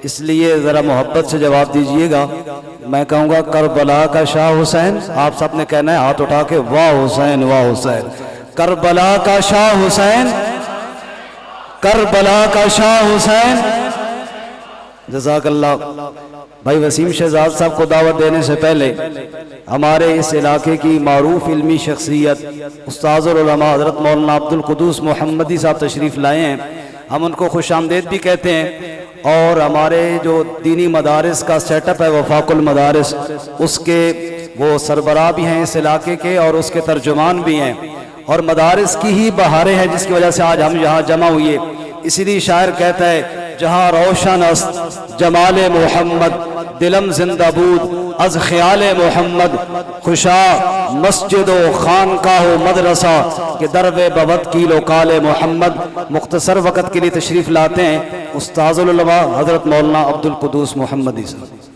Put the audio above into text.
اس لیے ذرا محبت سے جواب دیجئے گا. میں کہوں گا کربلا کا شاہ حسین، آپ سب نے کہنا ہے ہاتھ اٹھا کے واہ حسین واہ حسین. کربلا کا شاہ حسین، کربلا کا شاہ حسین. جزاک اللہ. بھائی وسیم شہزاد صاحب کو دعوت دینے سے پہلے ہمارے اس علاقے کی معروف علمی شخصیت استاذ العلماء حضرت مولانا عبدالقدوس محمدی صاحب تشریف لائے ہیں. ہم ان کو خوش آمدید بھی کہتے ہیں، اور ہمارے جو دینی مدارس کا سیٹ اپ ہے وفاق المدارس، اس کے وہ سربراہ بھی ہیں اس علاقے کے، اور اس کے ترجمان بھی ہیں، اور مدارس کی ہی بہاریں ہیں جس کی وجہ سے آج ہم یہاں جمع ہوئے. اسی لیے شاعر کہتا ہے جہاں روشن است جمال محمد، دلم زندہ بود از خیال محمد. خوشا مسجد و خانقاہ و مدرسہ کہ درب بوت کی لوکال محمد. مختصر وقت کے لیے تشریف لاتے ہیں استاذ العلماء حضرت مولانا عبدالقدوس محمدی صاحب.